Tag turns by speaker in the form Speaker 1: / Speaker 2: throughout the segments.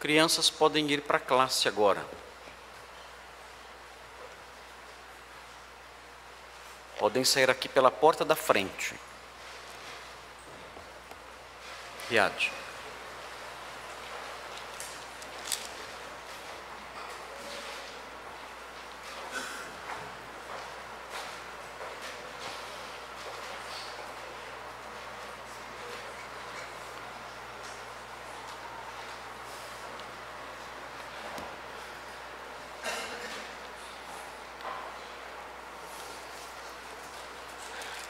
Speaker 1: Crianças podem ir para a classe agora. Podem sair aqui pela porta da frente. Riad.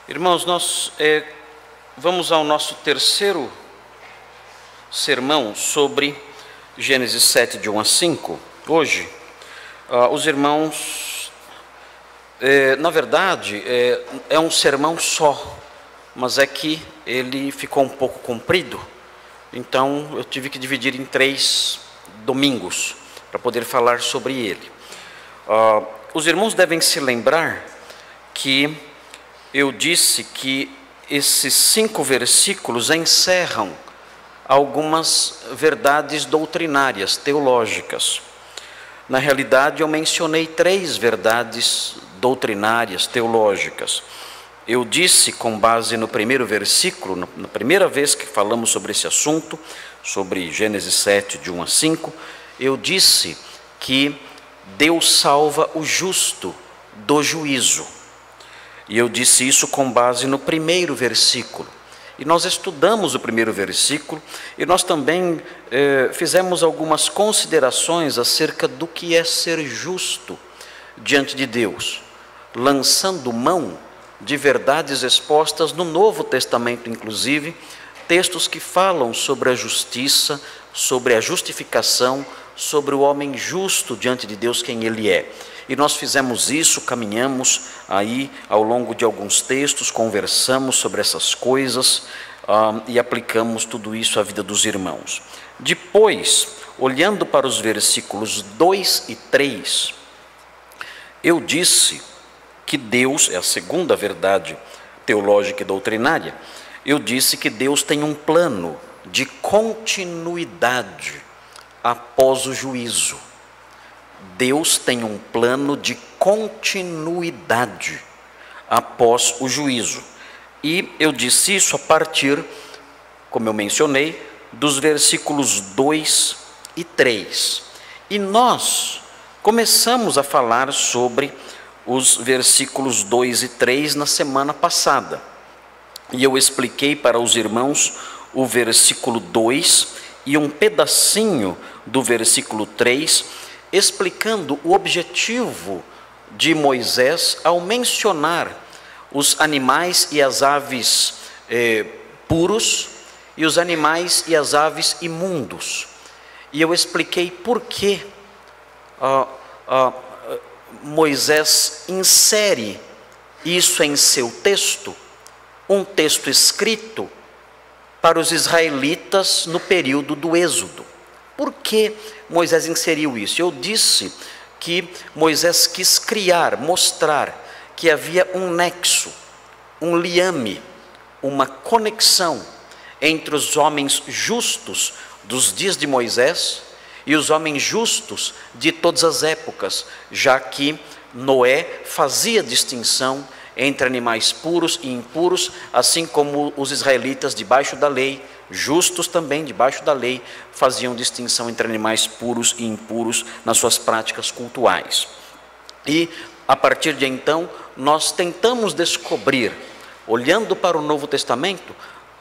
Speaker 1: Irmãos, nós vamos ao nosso terceiro sermão sobre Gênesis 7, de 1 a 5. Hoje, os irmãos, na verdade, é um sermão só, mas é que ele ficou um pouco comprido, então eu tive que dividir em 3 domingos para poder falar sobre ele. Os irmãos devem se lembrar que eu disse que esses 5 versículos encerram algumas verdades doutrinárias, teológicas. Na realidade, eu mencionei 3 verdades doutrinárias, teológicas. Eu disse, com base no primeiro versículo, na primeira vez que falamos sobre esse assunto, sobre Gênesis 7, de 1 a 5, eu disse que Deus salva o justo do juízo. E eu disse isso com base no primeiro versículo. E nós estudamos o primeiro versículo e nós também fizemos algumas considerações acerca do que é ser justo diante de Deus, lançando mão de verdades expostas no Novo Testamento, inclusive, textos que falam sobre a justiça, sobre a justificação, sobre o homem justo diante de Deus, quem ele é. E nós fizemos isso, caminhamos aí ao longo de alguns textos, conversamos sobre essas coisas e aplicamos tudo isso à vida dos irmãos. Depois, olhando para os versículos 2 e 3, eu disse que Deus, é a segunda verdade teológica e doutrinária, eu disse que Deus tem um plano de continuidade após o juízo. Deus tem um plano de continuidade após o juízo. E eu disse isso a partir, como eu mencionei, dos versículos 2 e 3. E nós começamos a falar sobre os versículos 2 e 3 na semana passada. E eu expliquei para os irmãos o versículo 2 e um pedacinho do versículo 3, explicando o objetivo de Moisés ao mencionar os animais e as aves puros e os animais e as aves imundos. E eu expliquei por que Moisés insere isso em seu texto, um texto escrito para os israelitas no período do Êxodo. Por que Moisés inseriu isso? Eu disse que Moisés quis criar, mostrar que havia um nexo, um liame, uma conexão entre os homens justos dos dias de Moisés e os homens justos de todas as épocas, já que Noé fazia distinção entre animais puros e impuros, assim como os israelitas debaixo da lei, justos também debaixo da lei, faziam distinção entre animais puros e impuros nas suas práticas cultuais. E a partir de então, nós tentamos descobrir, olhando para o Novo Testamento,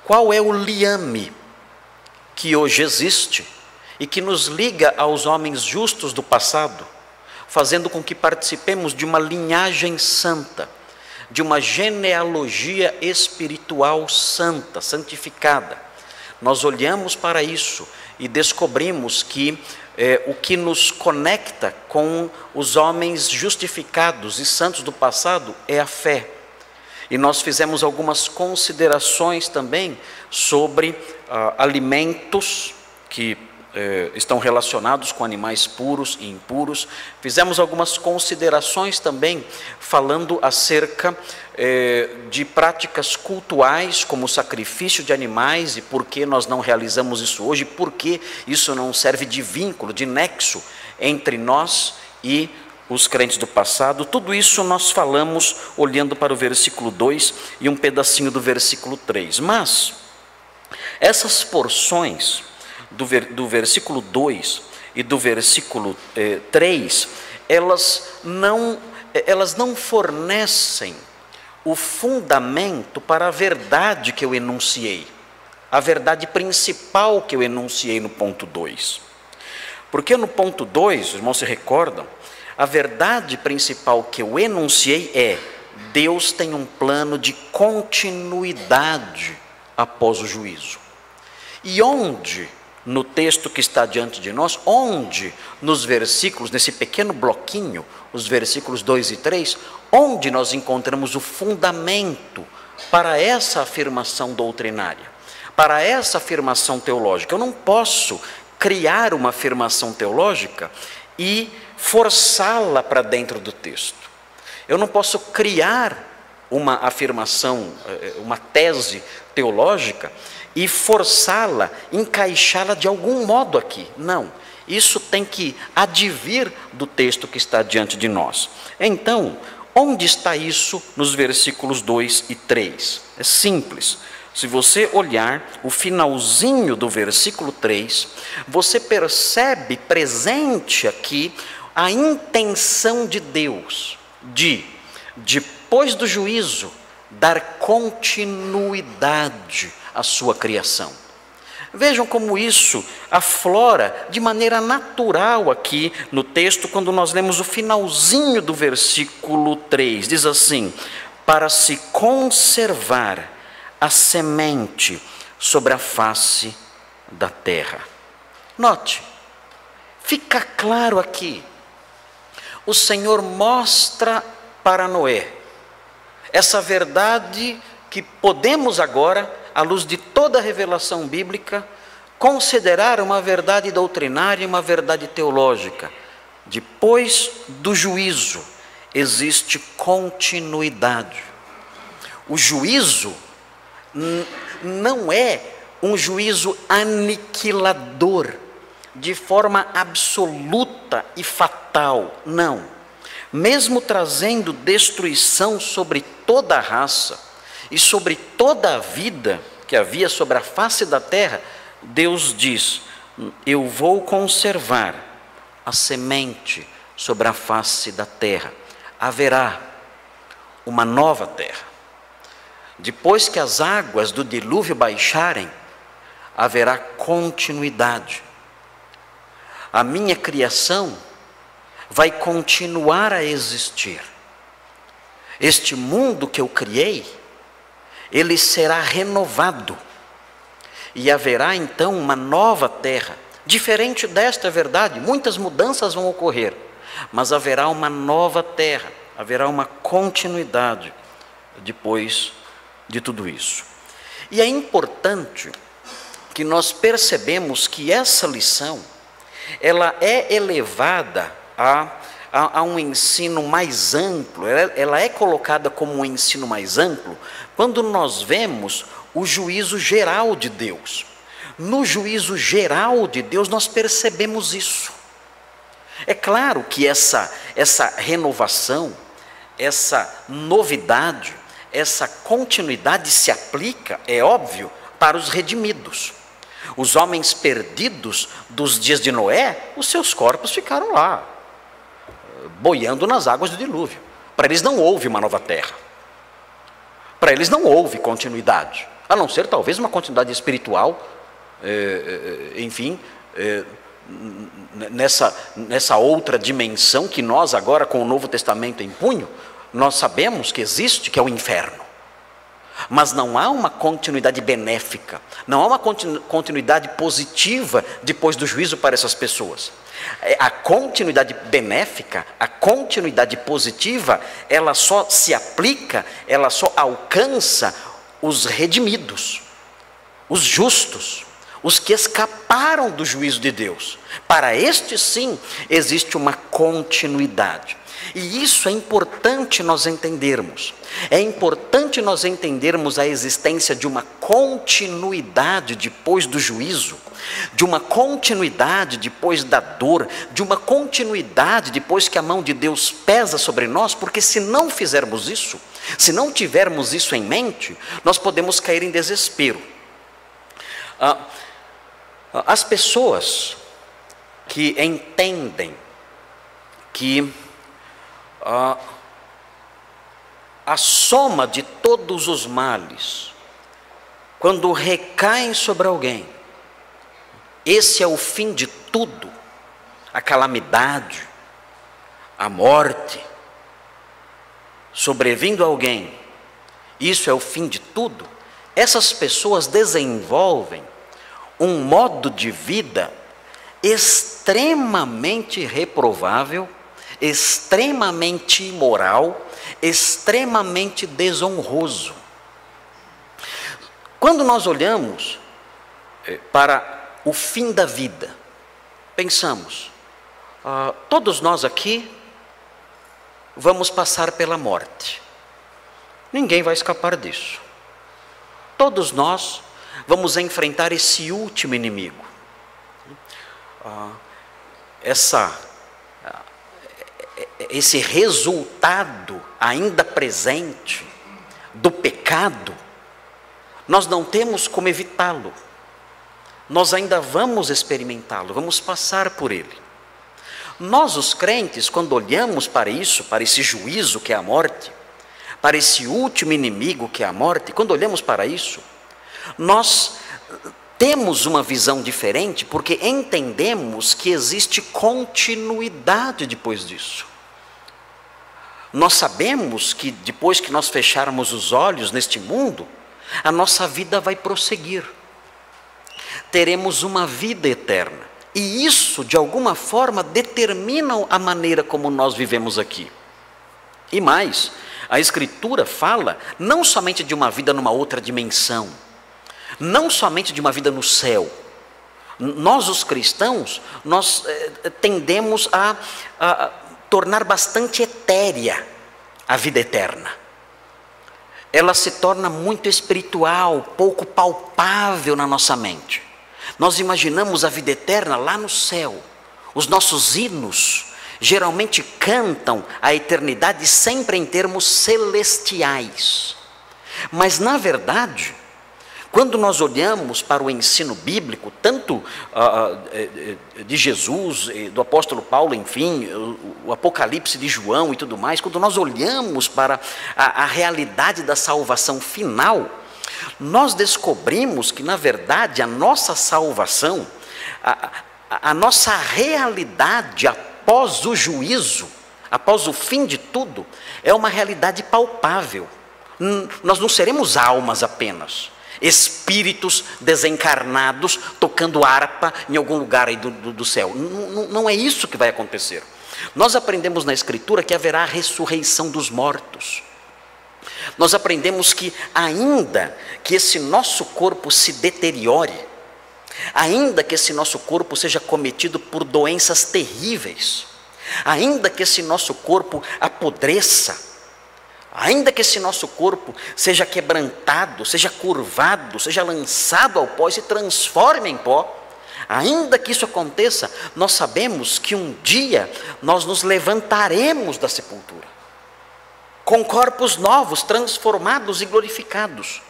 Speaker 1: qual é o liame que hoje existe e que nos liga aos homens justos do passado, fazendo com que participemos de uma linhagem santa, de uma genealogia espiritual santa, santificada. Nós olhamos para isso e descobrimos que o que nos conecta com os homens justificados e santos do passado é a fé. E nós fizemos algumas considerações também sobre alimentos que estão relacionados com animais puros e impuros. Fizemos algumas considerações também, falando acerca de práticas cultuais, como o sacrifício de animais, e por que nós não realizamos isso hoje, por que isso não serve de vínculo, de nexo entre nós e os crentes do passado. Tudo isso nós falamos olhando para o versículo 2 e um pedacinho do versículo 3. Mas essas porções do versículo 2 e do versículo 3, elas não fornecem o fundamento para a verdade que eu enunciei, a verdade principal que eu enunciei no ponto 2. Porque no ponto 2, os irmãos se recordam, a verdade principal que eu enunciei é: Deus tem um plano de continuidade após o juízo. E onde, no texto que está diante de nós, onde nos versículos, nesse pequeno bloquinho, os versículos 2 e 3, onde nós encontramos o fundamento para essa afirmação doutrinária, para essa afirmação teológica? Eu não posso criar uma afirmação teológica e forçá-la para dentro do texto. Eu não posso criar uma afirmação, uma tese teológica e forçá-la, encaixá-la de algum modo aqui. Não, isso tem que advir do texto que está diante de nós. Então, onde está isso nos versículos 2 e 3? É simples. Se você olhar o finalzinho do versículo 3, você percebe presente aqui a intenção de Deus de, depois do juízo, dar continuidade à sua criação. Vejam como isso aflora de maneira natural aqui no texto, quando nós lemos o finalzinho do versículo 3. Diz assim: para se conservar a semente sobre a face da terra. Note, fica claro aqui, o Senhor mostra para Noé essa verdade que podemos agora, à luz de toda a revelação bíblica, considerar uma verdade doutrinária e uma verdade teológica. Depois do juízo, existe continuidade. O juízo não é um juízo aniquilador, de forma absoluta e fatal, não. Mesmo trazendo destruição sobre toda a raça e sobre toda a vida que havia sobre a face da terra, Deus diz: eu vou conservar a semente sobre a face da terra. Haverá uma nova terra. Depois que as águas do dilúvio baixarem, haverá continuidade. A minha criação vai continuar a existir. Este mundo que eu criei, ele será renovado. E haverá então uma nova terra. Diferente desta verdade, muitas mudanças vão ocorrer, mas haverá uma nova terra, haverá uma continuidade depois de tudo isso. E é importante que nós percebemos que essa lição, ela é elevada a um ensino mais amplo, ela é colocada como um ensino mais amplo, quando nós vemos o juízo geral de Deus. No juízo geral de Deus nós percebemos isso. É claro que essa renovação, essa novidade, essa continuidade se aplica, é óbvio, para os redimidos. Os homens perdidos dos dias de Noé, os seus corpos ficaram lá, boiando nas águas do dilúvio. Para eles não houve uma nova terra. Para eles não houve continuidade, a não ser talvez uma continuidade espiritual, nessa outra dimensão que nós agora, com o Novo Testamento em punho, nós sabemos que existe, que é o inferno. Mas não há uma continuidade benéfica, não há uma continuidade positiva depois do juízo para essas pessoas. A continuidade benéfica, a continuidade positiva, ela só se aplica, ela só alcança os redimidos, os justos, os que escaparam do juízo de Deus. Para estes sim, existe uma continuidade. E isso é importante nós entendermos. É importante nós entendermos a existência de uma continuidade depois do juízo, de uma continuidade depois da dor, de uma continuidade depois que a mão de Deus pesa sobre nós, porque se não fizermos isso, se não tivermos isso em mente, nós podemos cair em desespero. As pessoas que entendem que a soma de todos os males, quando recaem sobre alguém, esse é o fim de tudo, a calamidade, a morte, sobrevindo a alguém, isso é o fim de tudo. Essas pessoas desenvolvem um modo de vida extremamente reprovável, extremamente imoral, extremamente desonroso. Quando nós olhamos para o fim da vida, pensamos, todos nós aqui vamos passar pela morte, ninguém vai escapar disso, todos nós vamos enfrentar esse último inimigo, esse resultado ainda presente do pecado, nós não temos como evitá-lo, nós ainda vamos experimentá-lo, vamos passar por ele. Nós, os crentes, quando olhamos para isso, para esse juízo que é a morte, para esse último inimigo que é a morte, quando olhamos para isso, nós temos uma visão diferente, porque entendemos que existe continuidade depois disso. Nós sabemos que depois que nós fecharmos os olhos neste mundo, a nossa vida vai prosseguir. Teremos uma vida eterna. E isso, de alguma forma, determina a maneira como nós vivemos aqui. E mais, a Escritura fala não somente de uma vida numa outra dimensão, não somente de uma vida no céu. Nós, os cristãos, nós tendemos a tornar bastante etérea a vida eterna. Ela se torna muito espiritual, pouco palpável na nossa mente. Nós imaginamos a vida eterna lá no céu. Os nossos hinos geralmente cantam a eternidade sempre em termos celestiais. Mas, na verdade, quando nós olhamos para o ensino bíblico, tanto de Jesus, do apóstolo Paulo, enfim, o Apocalipse de João e tudo mais, quando nós olhamos para a realidade da salvação final, nós descobrimos que, na verdade, a nossa salvação, a nossa realidade após o juízo, após o fim de tudo, é uma realidade palpável. Nós não seremos almas apenas, espíritos desencarnados tocando harpa em algum lugar aí do céu. Não é isso que vai acontecer. Nós aprendemos na Escritura que haverá a ressurreição dos mortos. Nós aprendemos que ainda que esse nosso corpo se deteriore, ainda que esse nosso corpo seja cometido por doenças terríveis, ainda que esse nosso corpo apodreça, ainda que esse nosso corpo seja quebrantado, seja curvado, seja lançado ao pó e se transforme em pó, ainda que isso aconteça, nós sabemos que um dia nós nos levantaremos da sepultura, com corpos novos, transformados e glorificados,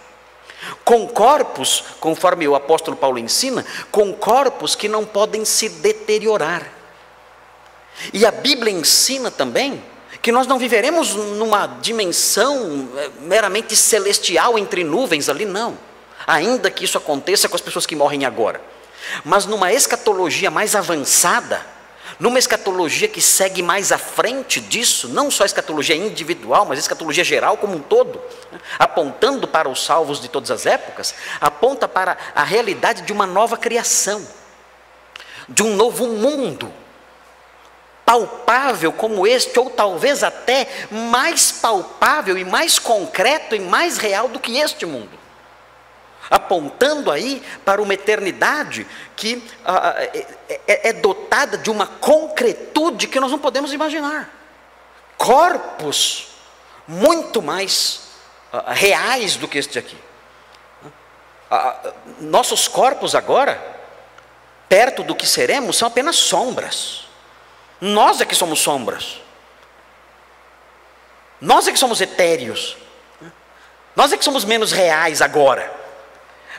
Speaker 1: com corpos, conforme o apóstolo Paulo ensina, com corpos que não podem se deteriorar. E a Bíblia ensina também que nós não viveremos numa dimensão meramente celestial entre nuvens ali, não, ainda que isso aconteça com as pessoas que morrem agora, mas numa escatologia mais avançada, numa escatologia que segue mais à frente disso, não só a escatologia individual, mas a escatologia geral como um todo, apontando para os salvos de todas as épocas, aponta para a realidade de uma nova criação, de um novo mundo, palpável como este, ou talvez até mais palpável e mais concreto e mais real do que este mundo. apontando aí para uma eternidade que é dotada de uma concretude que nós não podemos imaginar. Corpos muito mais reais do que este aqui. Nossos corpos agora, perto do que seremos, são apenas sombras. Nós é que somos sombras. Nós é que somos etéreos. Nós é que somos menos reais agora.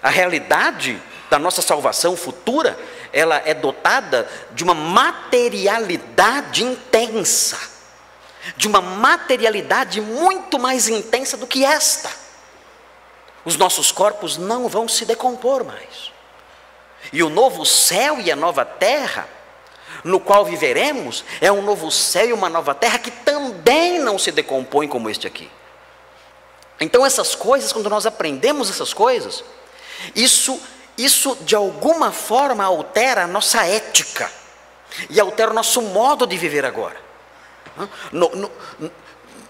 Speaker 1: A realidade da nossa salvação futura, ela é dotada de uma materialidade intensa, de uma materialidade muito mais intensa do que esta. Os nossos corpos não vão se decompor mais. E o novo céu e a nova terra, no qual viveremos, é um novo céu e uma nova terra que também não se decompõem como este aqui. Então essas coisas, quando nós aprendemos essas coisas, isso de alguma forma altera a nossa ética e altera o nosso modo de viver agora.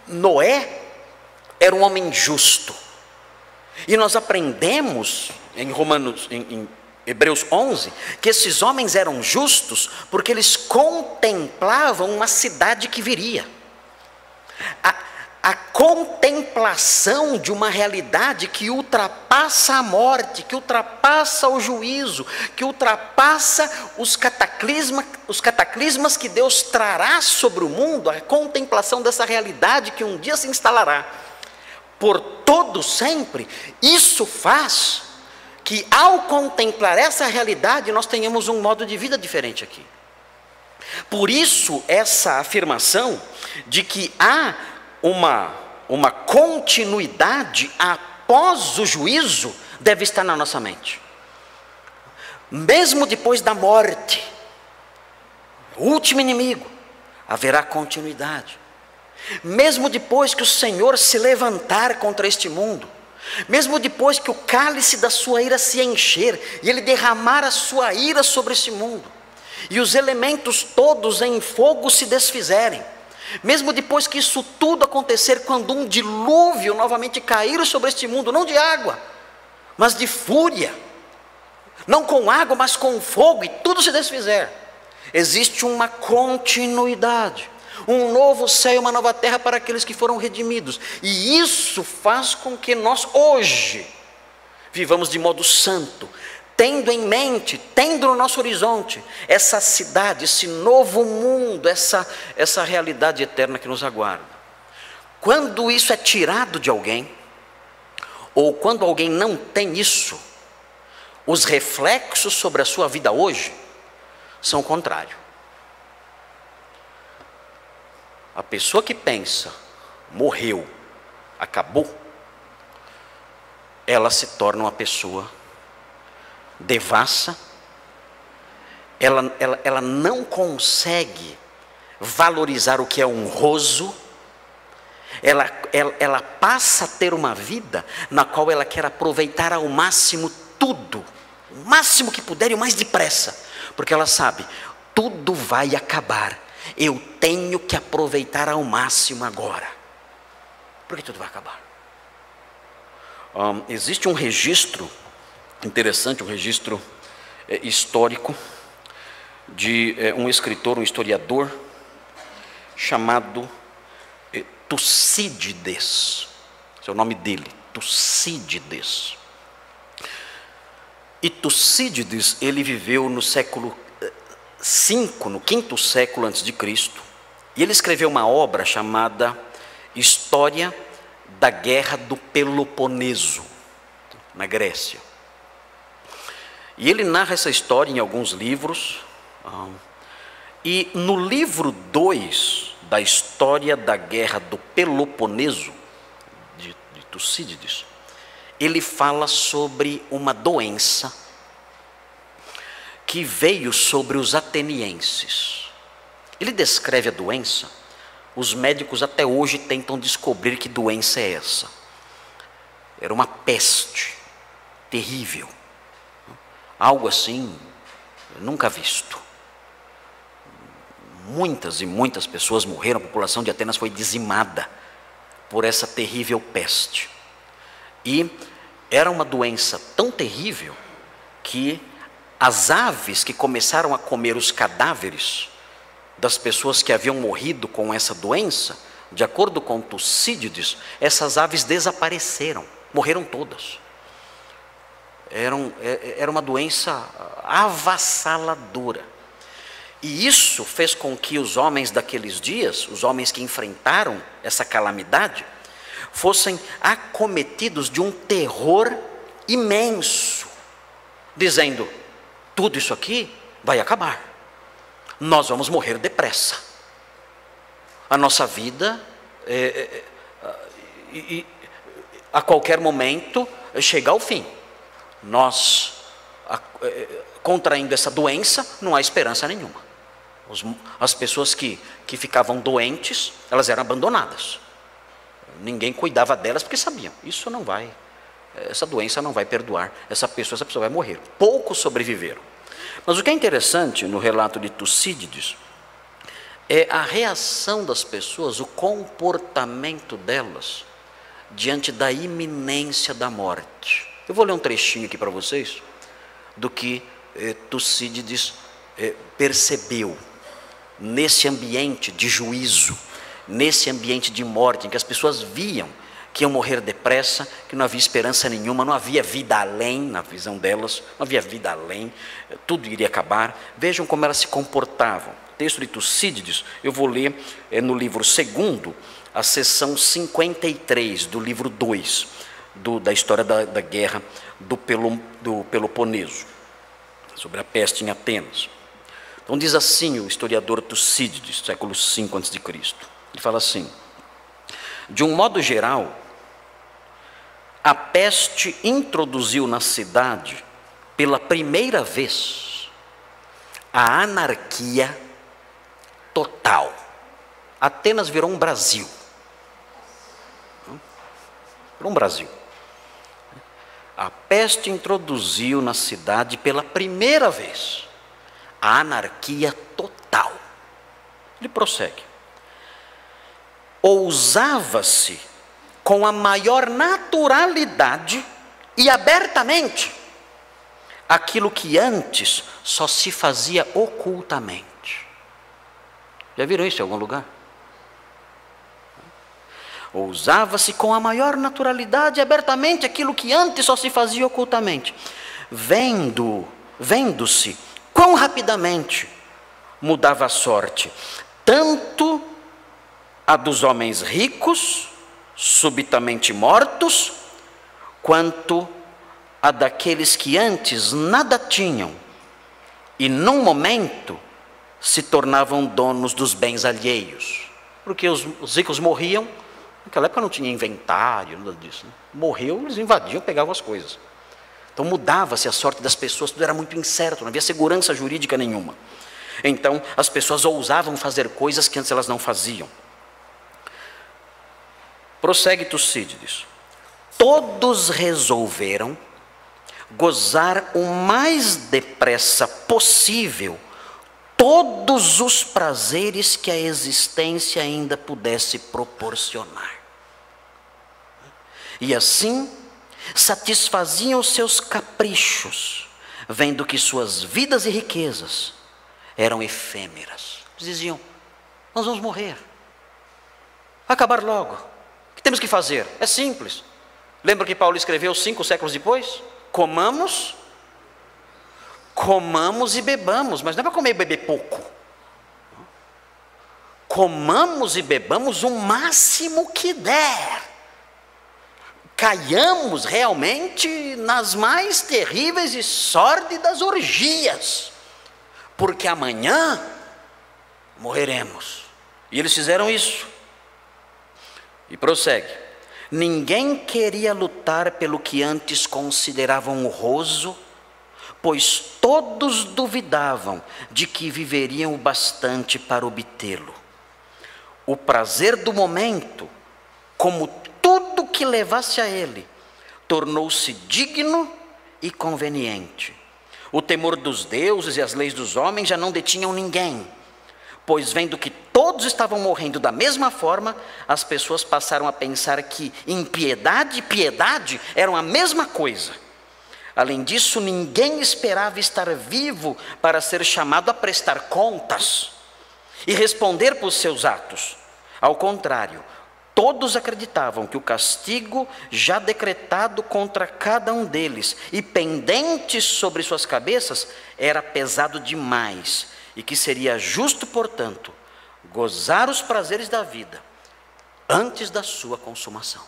Speaker 1: Noé era um homem justo, e nós aprendemos em Hebreus 11, que esses homens eram justos porque eles contemplavam uma cidade que viria. A contemplação de uma realidade que ultrapassa a morte, que ultrapassa o juízo, que ultrapassa os cataclismas que Deus trará sobre o mundo, a contemplação dessa realidade que um dia se instalará por todo sempre. Isso faz que, ao contemplar essa realidade, nós tenhamos um modo de vida diferente aqui. Por isso, essa afirmação de que há uma continuidade após o juízo deve estar na nossa mente. Mesmo depois da morte, o último inimigo, haverá continuidade. Mesmo depois que o Senhor se levantar contra este mundo, mesmo depois que o cálice da sua ira se encher e ele derramar a sua ira sobre este mundo, e os elementos todos em fogo se desfizerem, mesmo depois que isso tudo acontecer, quando um dilúvio novamente cair sobre este mundo, não de água, mas de fúria, não com água, mas com fogo, e tudo se desfizer, existe uma continuidade, um novo céu e uma nova terra para aqueles que foram redimidos. E isso faz com que nós hoje vivamos de modo santo, tendo em mente, tendo no nosso horizonte essa cidade, esse novo mundo, essa realidade eterna que nos aguarda. Quando isso é tirado de alguém, ou quando alguém não tem isso, os reflexos sobre a sua vida hoje são o contrário. A pessoa que pensa, morreu, acabou, ela se torna uma pessoa devassa, ela não consegue valorizar o que é honroso, ela passa a ter uma vida na qual ela quer aproveitar ao máximo tudo, o máximo que puder e o mais depressa, porque ela sabe, tudo vai acabar, eu tenho que aproveitar ao máximo agora, porque tudo vai acabar. Existe um registro interessante, um registro histórico de um escritor, um historiador chamado Tucídides. Esse é o nome dele, Tucídides. E Tucídides, ele viveu no século V, no quinto século antes de Cristo, e ele escreveu uma obra chamada História da Guerra do Peloponeso, na Grécia. E ele narra essa história em alguns livros, e no livro 2 da História da Guerra do Peloponeso, de Tucídides, ele fala sobre uma doença que veio sobre os atenienses. Ele descreve a doença, os médicos até hoje tentam descobrir que doença é essa. Era uma peste terrível, algo assim, nunca visto. Muitas e muitas pessoas morreram, a população de Atenas foi dizimada por essa terrível peste. E Era uma doença tão terrível que as aves que começaram a comer os cadáveres das pessoas que haviam morrido com essa doença, de acordo com Tucídides, essas aves desapareceram, morreram todas. Era uma doença avassaladora. E isso fez com que os homens daqueles dias, os homens que enfrentaram essa calamidade, fossem acometidos de um terror imenso, dizendo: tudo isso aqui vai acabar, nós vamos morrer depressa, a nossa vida a qualquer momento chega ao fim, nós contraindo essa doença não há esperança nenhuma. As pessoas que ficavam doentes, elas eram abandonadas, ninguém cuidava delas porque sabiam, essa doença não vai perdoar, essa pessoa vai morrer. Poucos sobreviveram. Mas o que é interessante no relato de Tucídides é a reação das pessoas, o comportamento delas diante da iminência da morte. Eu vou ler um trechinho aqui para vocês do que Tucídides percebeu nesse ambiente de juízo, nesse ambiente de morte, em que as pessoas viam que iam morrer depressa, que não havia esperança nenhuma, não havia vida além, na visão delas, não havia vida além, tudo iria acabar. Vejam como elas se comportavam. O texto de Tucídides, eu vou ler no livro 2, a seção 53, do livro 2, da história da guerra do Peloponeso, sobre a peste em Atenas. Então diz assim o historiador Tucídides, século V a.C., ele fala assim: de um modo geral, a peste introduziu na cidade, pela primeira vez, a anarquia total. Atenas virou um Brasil. Virou um Brasil. A peste introduziu na cidade, pela primeira vez, a anarquia total. Ele prossegue: ousava-se com a maior naturalidade e abertamente aquilo que antes só se fazia ocultamente. Já viram isso em algum lugar? Ousava-se com a maior naturalidade e abertamente aquilo que antes só se fazia ocultamente, vendo-se quão rapidamente mudava a sorte, tanto a dos homens ricos, subitamente mortos, quanto a daqueles que antes nada tinham e num momento se tornavam donos dos bens alheios. Porque os ricos morriam, naquela época não tinha inventário, nada disso, né? Morreu, eles invadiam, pegavam as coisas. Então mudava-se a sorte das pessoas, tudo era muito incerto, não havia segurança jurídica nenhuma. Então as pessoas ousavam fazer coisas que antes elas não faziam. Prossegue Tucídides: todos resolveram gozar o mais depressa possível todos os prazeres que a existência ainda pudesse proporcionar. E assim satisfaziam os seus caprichos, vendo que suas vidas e riquezas eram efêmeras. Eles diziam: nós vamos morrer, acabar logo. O que temos que fazer? É simples. Lembra que Paulo escreveu 5 séculos depois? Comamos e bebamos, mas não é para comer e beber pouco. Comamos e bebamos o máximo que der. Caiamos realmente nas mais terríveis e sórdidas orgias, porque amanhã morreremos. E eles fizeram isso. E prossegue: ninguém queria lutar pelo que antes consideravam honroso, pois todos duvidavam de que viveriam o bastante para obtê-lo. O prazer do momento, como tudo que levasse a ele, tornou-se digno e conveniente. O temor dos deuses e as leis dos homens já não detinham ninguém, pois vendo que todos estavam morrendo da mesma forma, as pessoas passaram a pensar que impiedade e piedade eram a mesma coisa. Além disso, ninguém esperava estar vivo para ser chamado a prestar contas e responder por seus atos. Ao contrário, todos acreditavam que o castigo já decretado contra cada um deles e pendente sobre suas cabeças era pesado demais e que seria justo, portanto, gozar os prazeres da vida antes da sua consumação.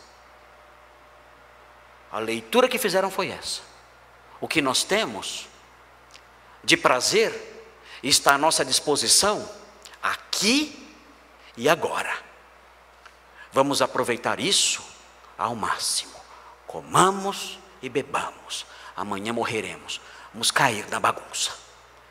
Speaker 1: A leitura que fizeram foi essa. O que nós temos de prazer está à nossa disposição aqui e agora. Vamos aproveitar isso ao máximo. Comamos e bebamos. Amanhã morreremos. Vamos cair na bagunça.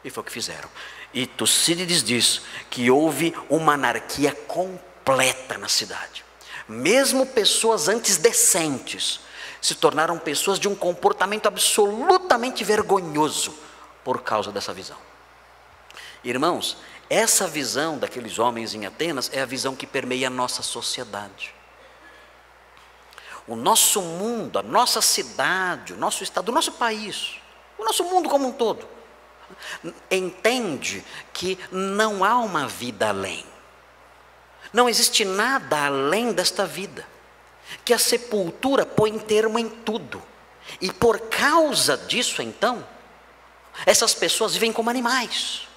Speaker 1: E foi o que fizeram. E Tucídides diz que houve uma anarquia completa na cidade. Mesmo pessoas antes decentes se tornaram pessoas de um comportamento absolutamente vergonhoso por causa dessa visão. Irmãos, essa visão daqueles homens em Atenas é a visão que permeia a nossa sociedade. O nosso mundo, a nossa cidade, o nosso estado, o nosso país, o nosso mundo como um todo, entende que não há uma vida além. Não existe nada além desta vida. Que a sepultura põe termo em tudo. E por causa disso, então, essas pessoas vivem como animais.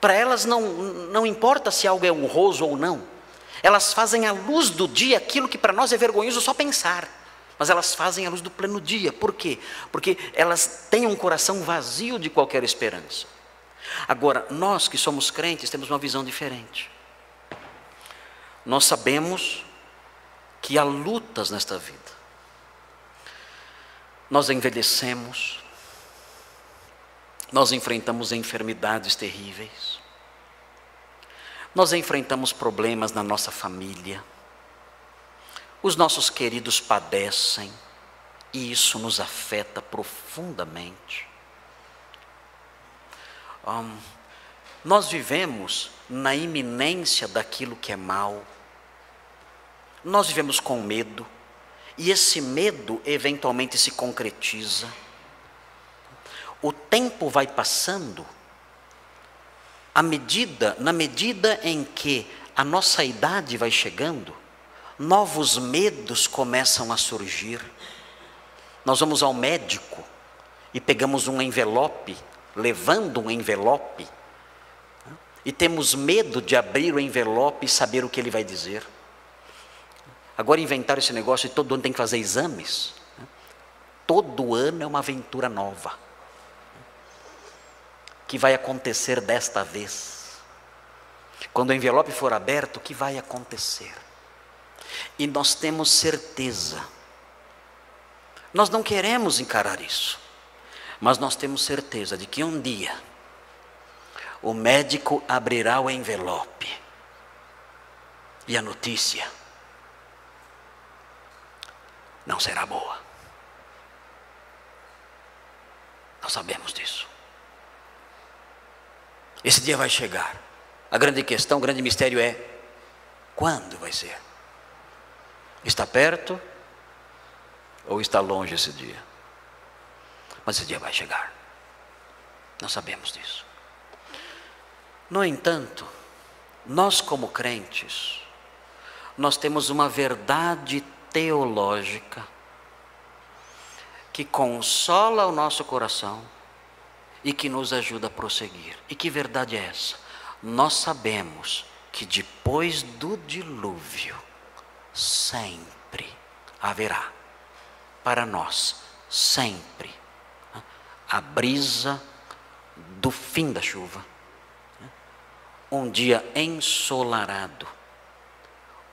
Speaker 1: Para elas não importa se algo é honroso ou não. Elas fazem à luz do dia aquilo que para nós é vergonhoso só pensar. Mas elas fazem à luz do pleno dia. Por quê? Porque elas têm um coração vazio de qualquer esperança. Agora, nós que somos crentes temos uma visão diferente. Nós sabemos que há lutas nesta vida. Nós envelhecemos, nós enfrentamos enfermidades terríveis, nós enfrentamos problemas na nossa família, os nossos queridos padecem, e isso nos afeta profundamente. Nós vivemos na iminência daquilo que é mal. Nós vivemos com medo, e esse medo eventualmente se concretiza. O tempo vai passando, na medida em que a nossa idade vai chegando, novos medos começam a surgir. Nós vamos ao médico e pegamos um envelope, levando um envelope, e temos medo de abrir o envelope e saber o que ele vai dizer. Agora inventaram esse negócio de todo ano tem que fazer exames. Todo ano é uma aventura nova. Que vai acontecer desta vez? Quando o envelope for aberto, o que vai acontecer? E nós temos certeza. Nós não queremos encarar isso. Mas nós temos certeza de que um dia o médico abrirá o envelope. E a notícia não será boa. Nós sabemos disso. Esse dia vai chegar. A grande questão, o grande mistério é: quando vai ser? Está perto ou está longe esse dia? Mas esse dia vai chegar. Nós sabemos disso. No entanto, nós como crentes, nós temos uma verdade teológica que consola o nosso coração e que nos ajuda a prosseguir. E que verdade é essa? Nós sabemos que depois do dilúvio sempre haverá para nós, sempre, a brisa do fim da chuva, um dia ensolarado,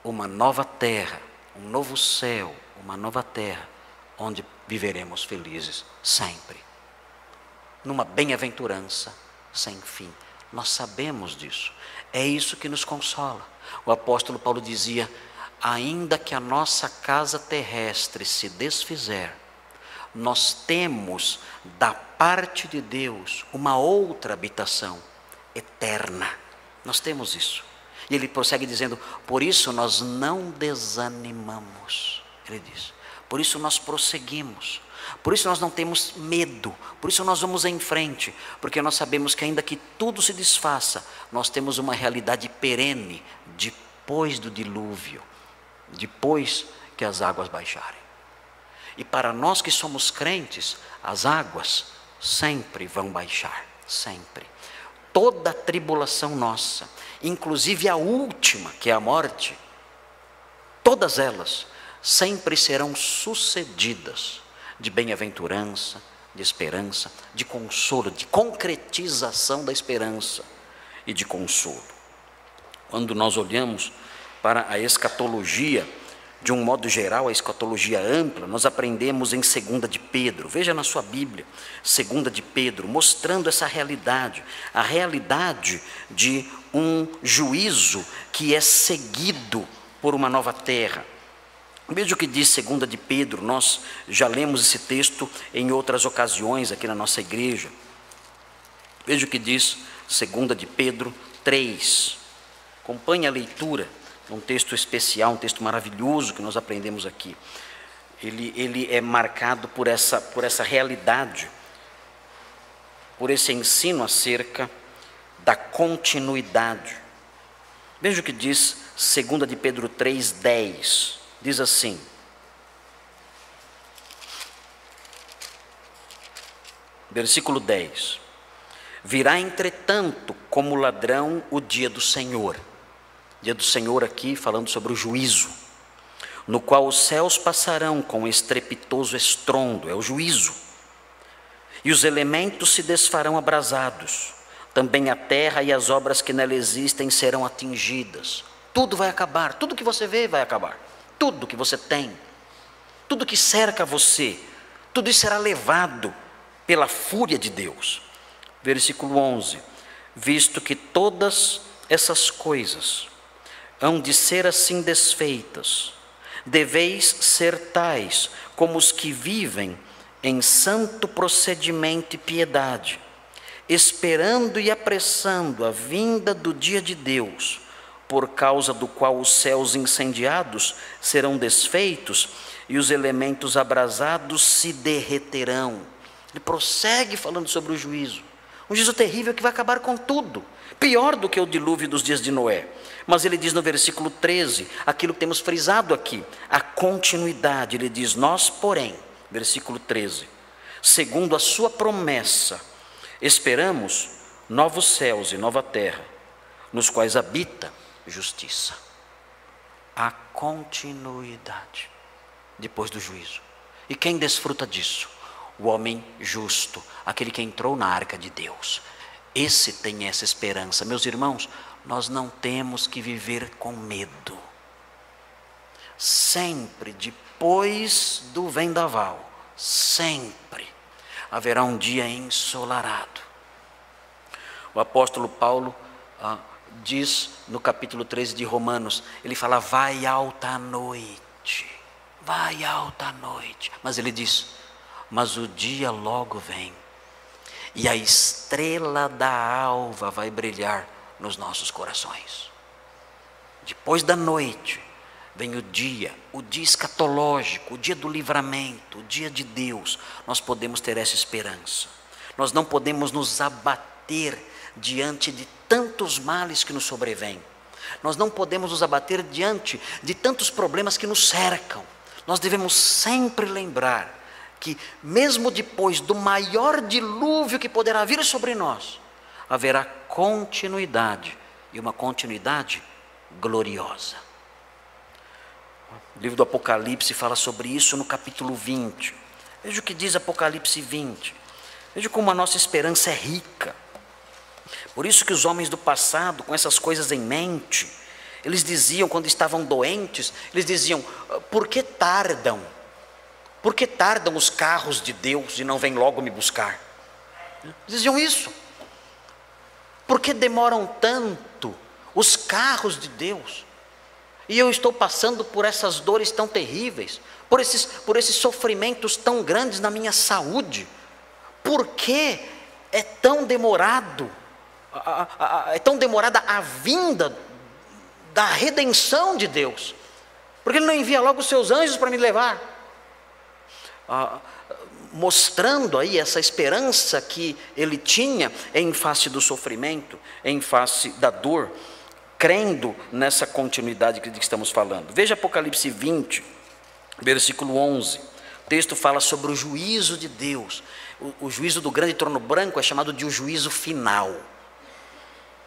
Speaker 1: uma nova terra, um novo céu, uma nova terra, onde viveremos felizes sempre, numa bem-aventurança sem fim. Nós sabemos disso, é isso que nos consola. O apóstolo Paulo dizia: ainda que a nossa casa terrestre se desfizer, nós temos da parte de Deus uma outra habitação eterna Nós temos isso. E ele prossegue dizendo: por isso nós não desanimamos. Ele diz: por isso nós prosseguimos. Por isso nós não temos medo. Por isso nós vamos em frente. Porque nós sabemos que ainda que tudo se desfaça, nós temos uma realidade perene depois do dilúvio, depois que as águas baixarem. E para nós que somos crentes, as águas sempre vão baixar, sempre. Toda a tribulação nossa, inclusive a última, que é a morte, todas elas sempre serão sucedidas de bem-aventurança, de esperança, de consolo, de concretização da esperança e de consolo. Quando nós olhamos para a escatologia, de um modo geral, a escatologia ampla, nós aprendemos em 2 de Pedro, veja na sua Bíblia, 2 de Pedro, mostrando essa realidade, a realidade de um juízo que é seguido por uma nova terra. Veja o que diz 2 de Pedro, nós já lemos esse texto em outras ocasiões aqui na nossa igreja. Veja o que diz 2 de Pedro 3, acompanhe a leitura. Um texto especial, um texto maravilhoso que nós aprendemos aqui. Ele é marcado por essa realidade, por esse ensino acerca da continuidade. Veja o que diz 2 de Pedro 3:10. Diz assim: versículo 10. Virá entretanto como ladrão o dia do Senhor. Dia do Senhor aqui falando sobre o juízo, no qual os céus passarão com estrepitoso estrondo, é o juízo, e os elementos se desfarão abrasados, também a terra e as obras que nela existem serão atingidas. Tudo vai acabar, tudo que você vê vai acabar, tudo que você tem, tudo que cerca você, tudo isso será levado pela fúria de Deus. Versículo 11: visto que todas essas coisas hão de ser assim desfeitas, deveis ser tais como os que vivem em santo procedimento e piedade, esperando e apressando a vinda do dia de Deus, por causa do qual os céus incendiados serão desfeitos e os elementos abrasados se derreterão. Ele prossegue falando sobre o juízo, um juízo terrível que vai acabar com tudo, pior do que o dilúvio dos dias de Noé. Mas ele diz no versículo 13, aquilo que temos frisado aqui, a continuidade. Ele diz: nós, porém, versículo 13, segundo a sua promessa, esperamos novos céus e nova terra, nos quais habita justiça. A continuidade depois do juízo. E quem desfruta disso? O homem justo, aquele que entrou na arca de Deus. Esse tem essa esperança. Meus irmãos, nós não temos que viver com medo. Sempre depois do vendaval, sempre haverá um dia ensolarado. O apóstolo Paulo diz no capítulo 13 de Romanos, ele fala: vai alta a noite, vai alta a noite. Mas ele diz: mas o dia logo vem, e a estrela da alva vai brilhar nos nossos corações. Depois da noite vem o dia escatológico, o dia do livramento, o dia de Deus. Nós podemos ter essa esperança. Nós não podemos nos abater diante de tantos males que nos sobrevêm. Nós não podemos nos abater diante de tantos problemas que nos cercam. Nós devemos sempre lembrar que mesmo depois do maior dilúvio que poderá vir sobre nós, haverá continuidade, e uma continuidade gloriosa. O livro do Apocalipse fala sobre isso no capítulo 20. Veja o que diz Apocalipse 20. Veja como a nossa esperança é rica. Por isso que os homens do passado, com essas coisas em mente, eles diziam, quando estavam doentes, eles diziam: por que tardam? Por que tardam os carros de Deus e não vêm logo me buscar? Eles diziam isso. Por que demoram tanto os carros de Deus? E eu estou passando por essas dores tão terríveis, por esses sofrimentos tão grandes na minha saúde. Por que é tão demorado É tão demorada a vinda da redenção de Deus? Porque Ele não envia logo os seus anjos para me levar? Mostrando aí essa esperança que ele tinha em face do sofrimento, em face da dor, crendo nessa continuidade de que estamos falando. Veja Apocalipse 20, versículo 11. O texto fala sobre o juízo de Deus. O juízo do grande trono branco é chamado de o juízo final.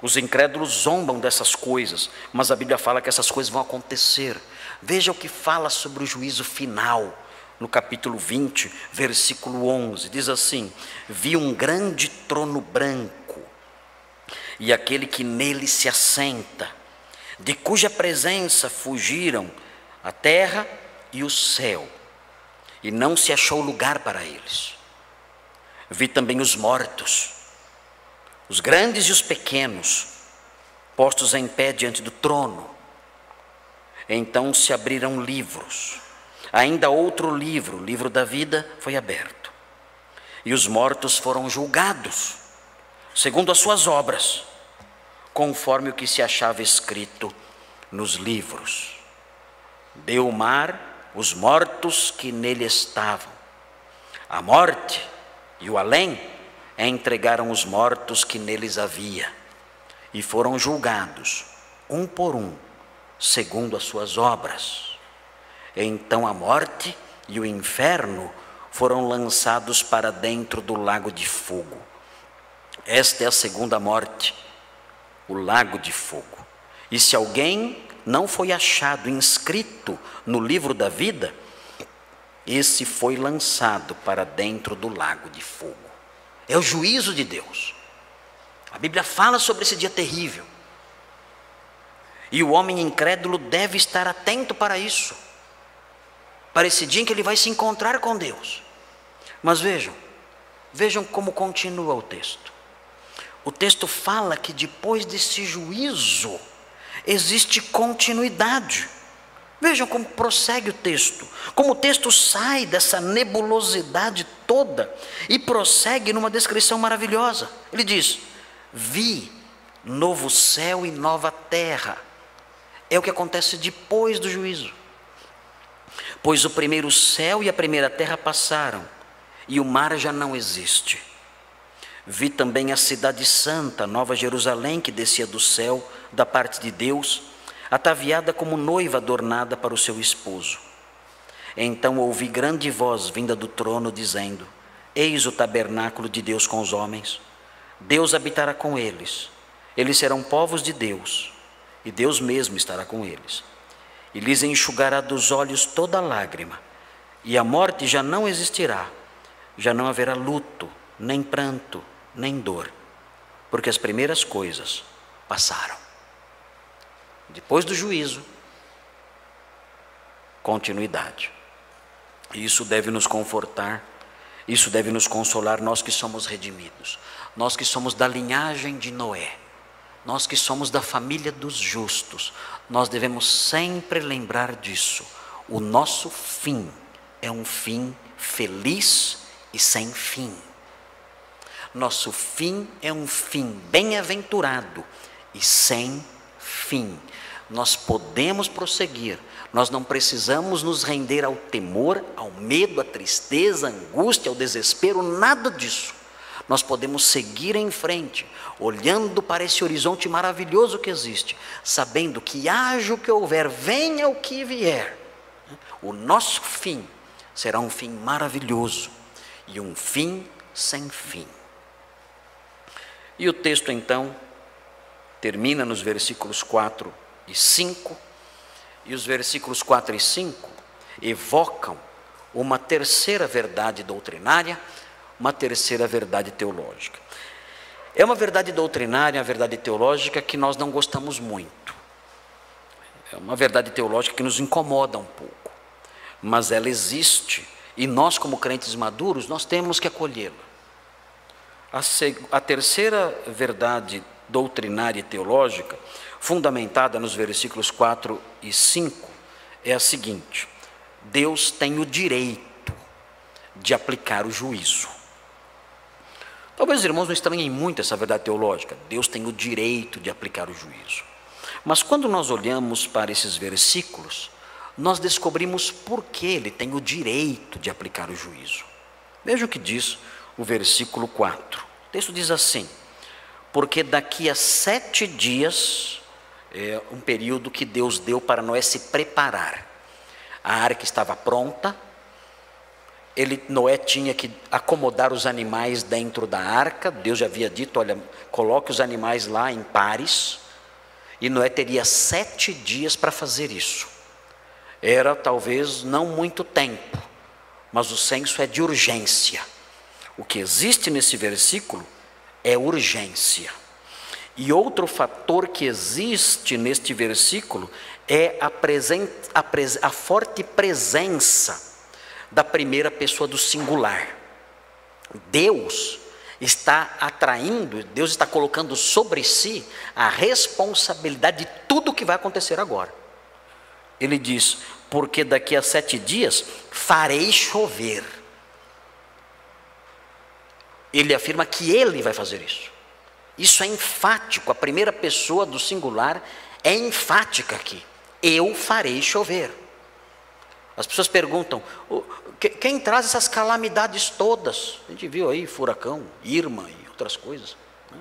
Speaker 1: Os incrédulos zombam dessas coisas, mas a Bíblia fala que essas coisas vão acontecer. Veja o que fala sobre o juízo final. No capítulo 20, versículo 11, diz assim: vi um grande trono branco, e aquele que nele se assenta, de cuja presença fugiram a terra e o céu, e não se achou lugar para eles. Vi também os mortos, os grandes e os pequenos, postos em pé diante do trono. Então se abriram livros. Ainda outro livro, o livro da vida, foi aberto. E os mortos foram julgados, segundo as suas obras, conforme o que se achava escrito nos livros. Deu o mar os mortos que nele estavam. A morte e o além entregaram os mortos que neles havia, e foram julgados, um por um, segundo as suas obras. Então a morte e o inferno foram lançados para dentro do lago de fogo. Esta é a segunda morte, o lago de fogo. E se alguém não foi achado inscrito no livro da vida, esse foi lançado para dentro do lago de fogo. É o juízo de Deus. A Bíblia fala sobre esse dia terrível. E o homem incrédulo deve estar atento para isso, para esse dia em que ele vai se encontrar com Deus. Mas vejam como continua o texto. O texto fala que depois desse juízo existe continuidade. Vejam como prossegue o texto, como o texto sai dessa nebulosidade toda e prossegue numa descrição maravilhosa. Ele diz: vi novo céu e nova terra. É o que acontece depois do juízo. Pois o primeiro céu e a primeira terra passaram, e o mar já não existe. Vi também a cidade santa, Nova Jerusalém, que descia do céu, da parte de Deus, ataviada como noiva adornada para o seu esposo. Então ouvi grande voz vinda do trono, dizendo: eis o tabernáculo de Deus com os homens. Deus habitará com eles. Eles serão povos de Deus, e Deus mesmo estará com eles. E lhes enxugará dos olhos toda lágrima, e a morte já não existirá. Já não haverá luto, nem pranto, nem dor, porque as primeiras coisas passaram. Depois do juízo, continuidade. E isso deve nos confortar, isso deve nos consolar, nós que somos redimidos, nós que somos da linhagem de Noé, nós que somos da família dos justos. Nós devemos sempre lembrar disso. O nosso fim é um fim feliz e sem fim. Nosso fim é um fim bem-aventurado e sem fim. Nós podemos prosseguir, nós não precisamos nos render ao temor, ao medo, à tristeza, à angústia, ao desespero, nada disso. Nós podemos seguir em frente, olhando para esse horizonte maravilhoso que existe, sabendo que haja o que houver, venha o que vier, o nosso fim será um fim maravilhoso e um fim sem fim. E o texto então termina nos versículos 4 e 5, e os versículos 4 e 5 evocam uma terceira verdade doutrinária, uma terceira verdade teológica. É uma verdade doutrinária, uma verdade teológica que nós não gostamos muito. É uma verdade teológica que nos incomoda um pouco, mas ela existe e nós, como crentes maduros, nós temos que acolhê-la. A terceira verdade doutrinária e teológica, fundamentada nos versículos 4 e 5, é a seguinte: Deus tem o direito de aplicar o juízo. Talvez os irmãos não estranhem muito essa verdade teológica. Deus tem o direito de aplicar o juízo. Mas quando nós olhamos para esses versículos, nós descobrimos por que Ele tem o direito de aplicar o juízo. Veja o que diz o versículo 4. O texto diz assim: porque daqui a 7 dias, é um período que Deus deu para Noé se preparar. A arca estava pronta, Noé tinha que acomodar os animais dentro da arca. Deus já havia dito: olha, coloque os animais lá em pares. E Noé teria 7 dias para fazer isso. Era talvez não muito tempo, mas o senso é de urgência. O que existe nesse versículo é urgência. E outro fator que existe neste versículo é a forte presença da primeira pessoa do singular. Deus está atraindo, Deus está colocando sobre si a responsabilidade de tudo o que vai acontecer agora. Ele diz: porque daqui a 7 dias farei chover. Ele afirma que Ele vai fazer isso. Isso é enfático, a primeira pessoa do singular é enfática aqui: eu farei chover. As pessoas perguntam: quem traz essas calamidades todas? A gente viu aí furacão, Irma e outras coisas, né?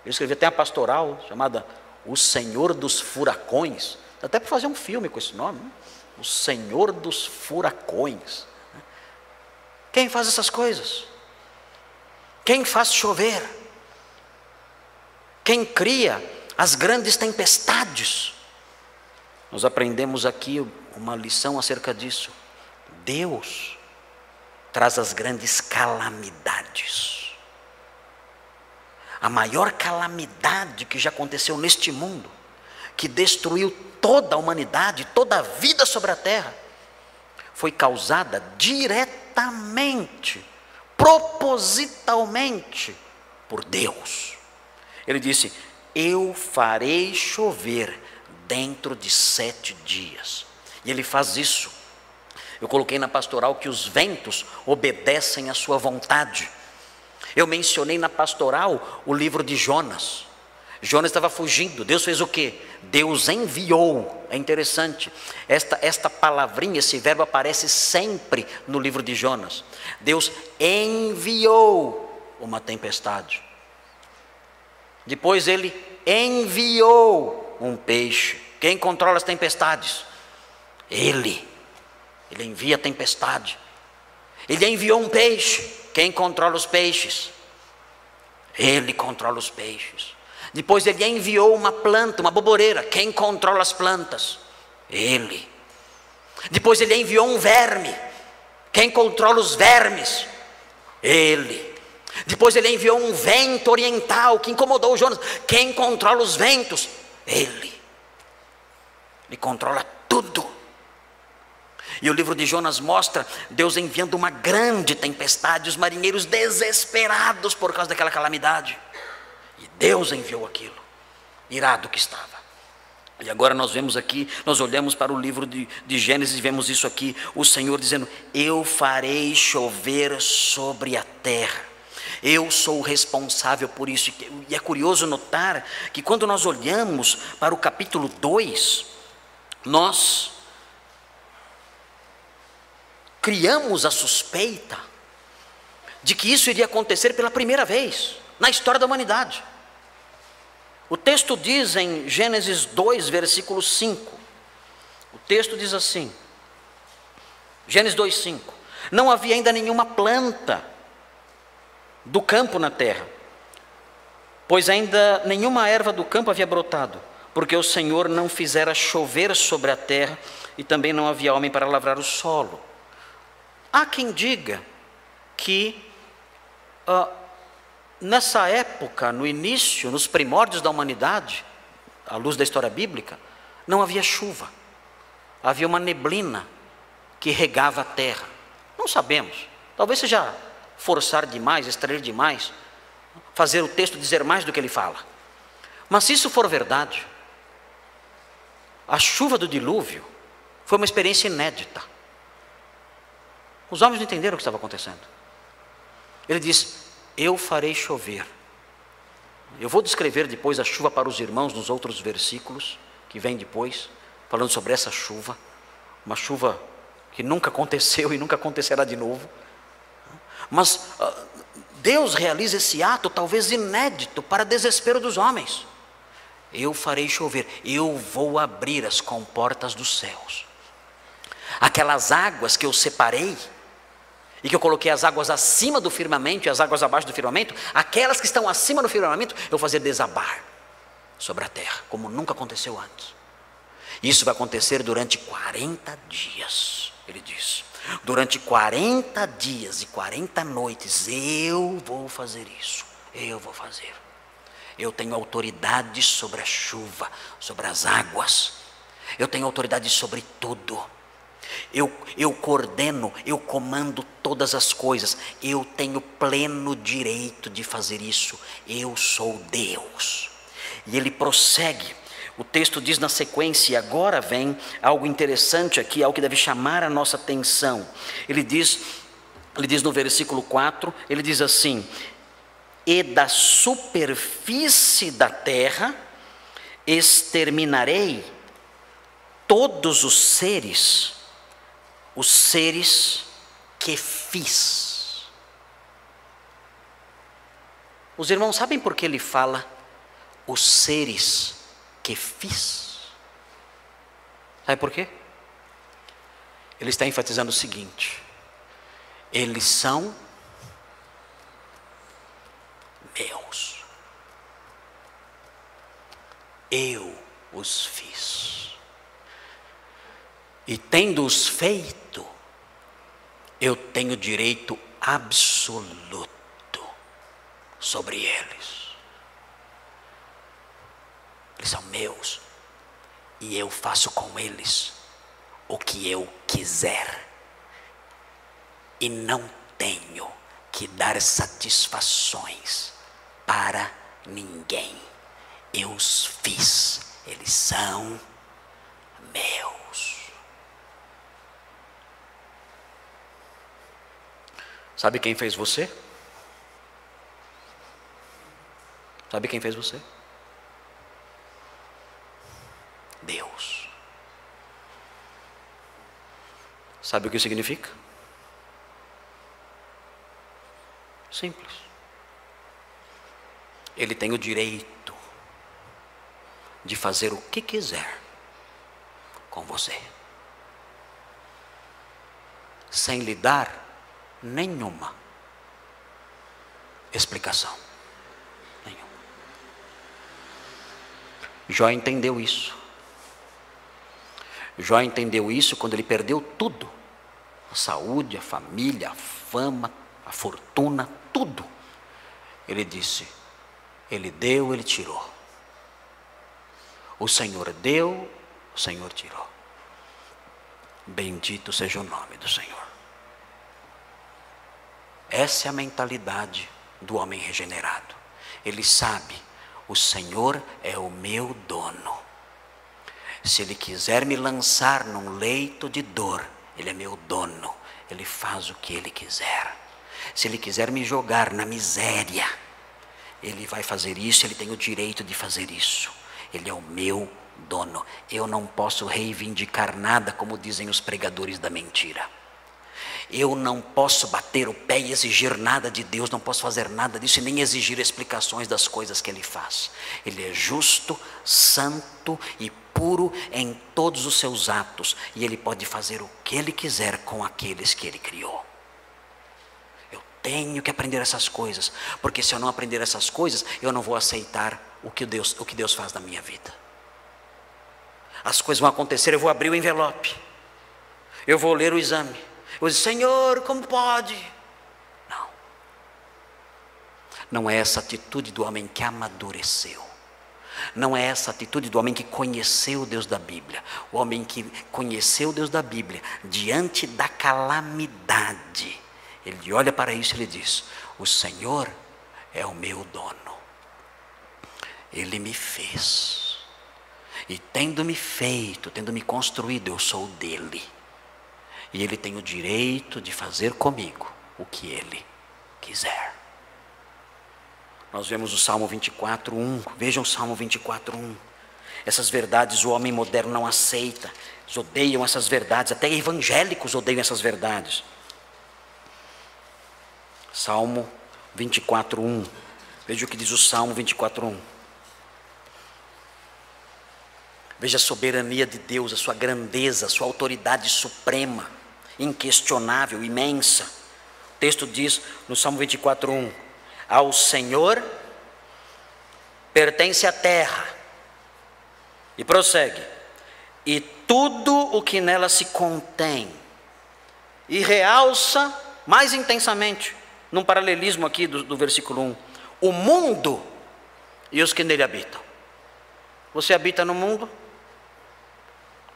Speaker 1: Eu escrevi até uma pastoral chamada O Senhor dos Furacões. Dá até para fazer um filme com esse nome, né? O Senhor dos Furacões. Quem faz essas coisas? Quem faz chover? Quem cria as grandes tempestades? Nós aprendemos aqui uma lição acerca disso. Deus traz as grandes calamidades. A maior calamidade que já aconteceu neste mundo, que destruiu toda a humanidade, toda a vida sobre a terra, foi causada diretamente, propositalmente, por Deus. Ele disse: eu farei chover dentro de 7 dias. E Ele faz isso. Eu coloquei na pastoral que os ventos obedecem à sua vontade. Eu mencionei na pastoral o livro de Jonas. Jonas estava fugindo. Deus fez o quê? Deus enviou. É interessante, esta palavrinha, esse verbo aparece sempre no livro de Jonas. Deus enviou uma tempestade. Depois Ele enviou um peixe. Quem controla as tempestades? Ele envia a tempestade. Ele enviou um peixe. Quem controla os peixes? Ele controla os peixes. Depois Ele enviou uma planta, uma boboreira. Quem controla as plantas? Ele. Depois Ele enviou um verme. Quem controla os vermes? Ele. Depois Ele enviou um vento oriental que incomodou Jonas. Quem controla os ventos? Ele. Ele controla tudo. E o livro de Jonas mostra Deus enviando uma grande tempestade, os marinheiros desesperados por causa daquela calamidade. E Deus enviou aquilo, irado que estava. E agora nós vemos aqui, nós olhamos para o livro de Gênesis e vemos isso aqui, o Senhor dizendo: eu farei chover sobre a terra. Eu sou o responsável por isso. E é curioso notar que quando nós olhamos para o capítulo 2, nós criamos a suspeita de que isso iria acontecer pela primeira vez na história da humanidade. O texto diz em Gênesis 2, versículo 5, o texto diz assim, Gênesis 2, 5: não havia ainda nenhuma planta do campo na terra, pois ainda nenhuma erva do campo havia brotado, porque o Senhor não fizera chover sobre a terra, e também não havia homem para lavrar o solo. Há quem diga que nessa época, no início, nos primórdios da humanidade, à luz da história bíblica, não havia chuva. Havia uma neblina que regava a terra. Não sabemos. Talvez seja forçar demais, extrair demais, fazer o texto dizer mais do que ele fala. Mas se isso for verdade, a chuva do dilúvio foi uma experiência inédita. Os homens não entenderam o que estava acontecendo. Ele diz: eu farei chover. Eu vou descrever depois a chuva para os irmãos nos outros versículos que vem depois, falando sobre essa chuva, uma chuva que nunca aconteceu e nunca acontecerá de novo. Mas Deus realiza esse ato talvez inédito para desespero dos homens. Eu farei chover, eu vou abrir as comportas dos céus. Aquelas águas que eu separei, e que eu coloquei as águas acima do firmamento e as águas abaixo do firmamento, aquelas que estão acima do firmamento, eu vou fazer desabar sobre a terra, como nunca aconteceu antes. Isso vai acontecer durante 40 dias, ele diz. Durante 40 dias e 40 noites, eu vou fazer isso, eu vou fazer. Eu tenho autoridade sobre a chuva, sobre as águas. Eu tenho autoridade sobre tudo. Eu coordeno, eu comando todas as coisas. Eu tenho pleno direito de fazer isso. Eu sou Deus. E ele prossegue. O texto diz na sequência, e agora vem algo interessante aqui, algo que deve chamar a nossa atenção. Ele diz no versículo 4, ele diz assim: e da superfície da terra exterminarei todos os seres que fiz. Os irmãos sabem por que ele fala os seres que fiz? Sabe por quê? Ele está enfatizando o seguinte: eles são meus. Eu os fiz. E tendo-os feito, eu tenho direito absoluto sobre eles. Eles são meus. E eu faço com eles o que eu quiser. E não tenho que dar satisfações para ninguém. Eu os fiz, eles são meus. Sabe quem fez você? Sabe quem fez você? Deus. Sabe o que significa? Simples. Ele tem o direito de fazer o que quiser com você, sem lhe dar nenhuma explicação. Nenhuma. Jó entendeu isso. Jó entendeu isso quando ele perdeu tudo: a saúde, a família, a fama, a fortuna, tudo. Ele disse: ele deu, ele tirou. O Senhor deu, o Senhor tirou. Bendito seja o nome do Senhor. Essa é a mentalidade do homem regenerado. Ele sabe: o Senhor é o meu dono. Se Ele quiser me lançar num leito de dor, Ele é meu dono. Ele faz o que Ele quiser. Se Ele quiser me jogar na miséria, Ele vai fazer isso. Ele tem o direito de fazer isso. Ele é o meu dono. Eu não posso reivindicar nada, como dizem os pregadores da mentira. Eu não posso bater o pé e exigir nada de Deus, não posso fazer nada disso e nem exigir explicações das coisas que Ele faz. Ele é justo, santo e puro em todos os seus atos, e Ele pode fazer o que Ele quiser com aqueles que Ele criou. Eu tenho que aprender essas coisas, porque se eu não aprender essas coisas, eu não vou aceitar o que Deus faz na minha vida. As coisas vão acontecer, eu vou abrir o envelope, eu vou ler o exame, eu vou dizer: Senhor, como pode? Não é essa atitude do homem que amadureceu. Não é essa atitude do homem que conheceu o Deus da Bíblia. O homem que conheceu o Deus da Bíblia, diante da calamidade, ele olha para isso e ele diz: o Senhor é o meu dono. Ele me fez. E tendo me feito, tendo me construído, eu sou dele. E Ele tem o direito de fazer comigo o que Ele quiser. Nós vemos o Salmo 24:1. Vejam o Salmo 24:1. Essas verdades o homem moderno não aceita. Eles odeiam essas verdades, até evangélicos odeiam essas verdades. Salmo 24:1. Veja o que diz o Salmo 24:1. Veja a soberania de Deus, a sua grandeza, a sua autoridade suprema, inquestionável, imensa. O texto diz no Salmo 24:1: ao Senhor pertence a terra. E prossegue: e tudo o que nela se contém. E realça mais intensamente, num paralelismo aqui do versículo 1, o mundo e os que nele habitam. Você habita no mundo?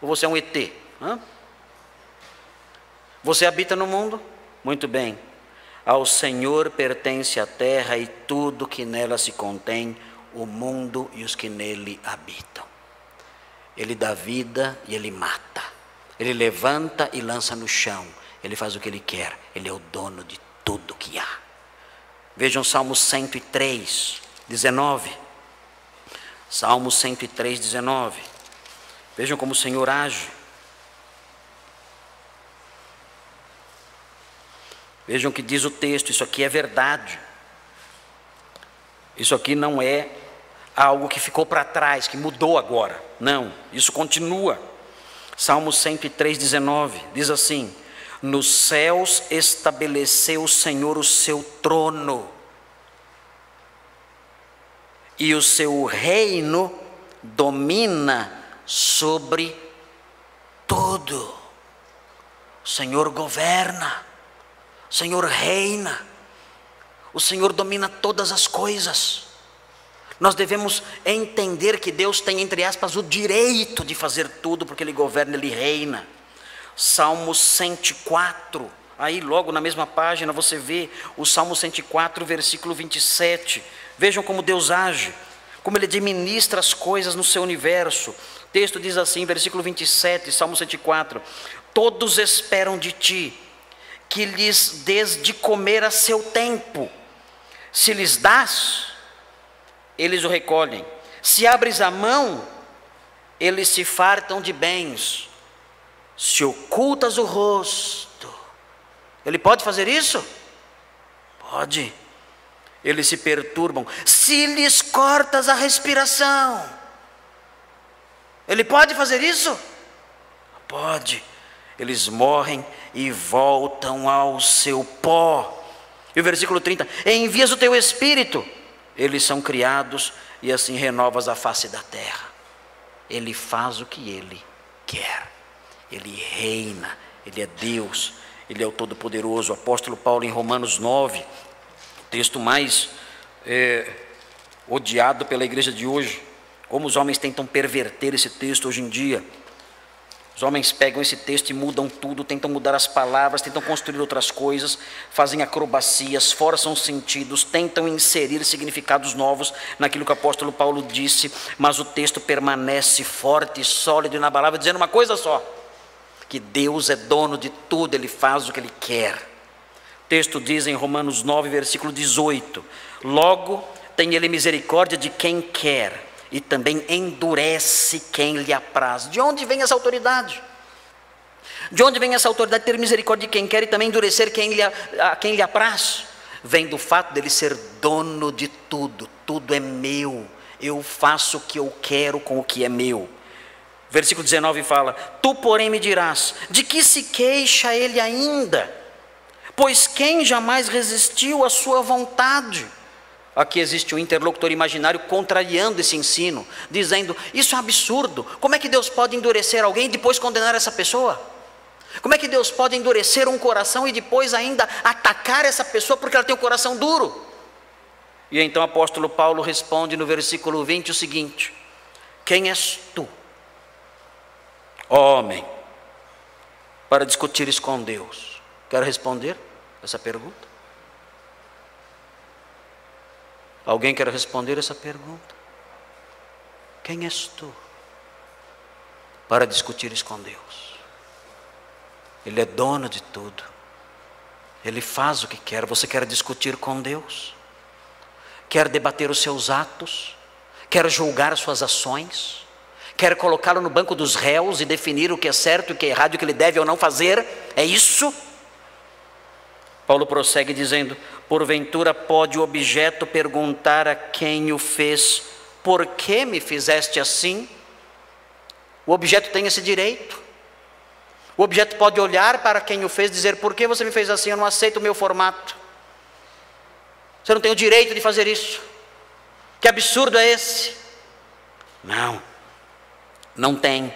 Speaker 1: Ou você é um ET? Você habita no mundo? Muito bem. Ao Senhor pertence a terra e tudo que nela se contém, o mundo e os que nele habitam. Ele dá vida e ele mata. Ele levanta e lança no chão. Ele faz o que ele quer. Ele é o dono de tudo que há. Vejam Salmo 103, 19. Salmo 103, 19. Vejam como o Senhor age. Vejam o que diz o texto. Isso aqui é verdade. Isso aqui não é algo que ficou para trás, que mudou agora. Não, isso continua. Salmo 103, 19. Diz assim: nos céus estabeleceu o Senhor o seu trono, e o seu reino domina sobre tudo. O Senhor governa, o Senhor reina, o Senhor domina todas as coisas. Nós devemos entender que Deus tem, entre aspas, o direito de fazer tudo, porque Ele governa, Ele reina. Salmo 104, aí logo na mesma página você vê o Salmo 104, versículo 27. Vejam como Deus age, como Ele administra as coisas no seu universo. O texto diz assim, versículo 27, Salmo 104: todos esperam de ti, que lhes dês de comer a seu tempo. Se lhes dás, eles o recolhem. Se abres a mão, eles se fartam de bens. Se ocultas o rosto, Ele pode fazer isso? Pode. Eles se perturbam. Se lhes cortas a respiração, Ele pode fazer isso? Pode. Eles morrem e voltam ao seu pó. E o versículo 30: envias o teu espírito, eles são criados, e assim renovas a face da terra. Ele faz o que Ele quer. Ele reina, Ele é Deus, Ele é o Todo-Poderoso. O apóstolo Paulo, em Romanos 9, o texto mais odiado pela igreja de hoje. Como os homens tentam perverter esse texto hoje em dia. Os homens pegam esse texto e mudam tudo, tentam mudar as palavras, tentam construir outras coisas, fazem acrobacias, forçam sentidos, tentam inserir significados novos naquilo que o apóstolo Paulo disse, mas o texto permanece forte, sólido e inabalável, dizendo uma coisa só: que Deus é dono de tudo, Ele faz o que Ele quer. O texto diz em Romanos 9, versículo 18: logo tem Ele misericórdia de quem quer, e também endurece quem lhe apraz. De onde vem essa autoridade? De onde vem essa autoridade de ter misericórdia de quem quer e também endurecer a quem lhe apraz? Vem do fato dele ser dono de tudo. Tudo é meu. Eu faço o que eu quero com o que é meu. Versículo 19 fala: tu, porém, me dirás, de que se queixa ele ainda? Pois quem jamais resistiu à sua vontade? Aqui existe um interlocutor imaginário contrariando esse ensino, dizendo: isso é um absurdo. Como é que Deus pode endurecer alguém e depois condenar essa pessoa? Como é que Deus pode endurecer um coração e depois ainda atacar essa pessoa porque ela tem um coração duro? E então o apóstolo Paulo responde no versículo 20 o seguinte: quem és tu, homem, para discutires com Deus? Quero responder essa pergunta? Alguém quer responder essa pergunta? Quem és tu para discutires com Deus? Ele é dono de tudo. Ele faz o que quer. Você quer discutir com Deus? quer debater os seus atos, quer julgar as suas ações, quer colocá-lo no banco dos réus e definir o que é certo e o que é errado, o que ele deve ou não fazer. É isso? Paulo prossegue dizendo: porventura pode o objeto perguntar a quem o fez: por que me fizeste assim? O objeto tem esse direito. O objeto pode olhar para quem o fez e dizer: por que você me fez assim? Eu não aceito o meu formato. Você não tem o direito de fazer isso. Que absurdo é esse? Não, não tem.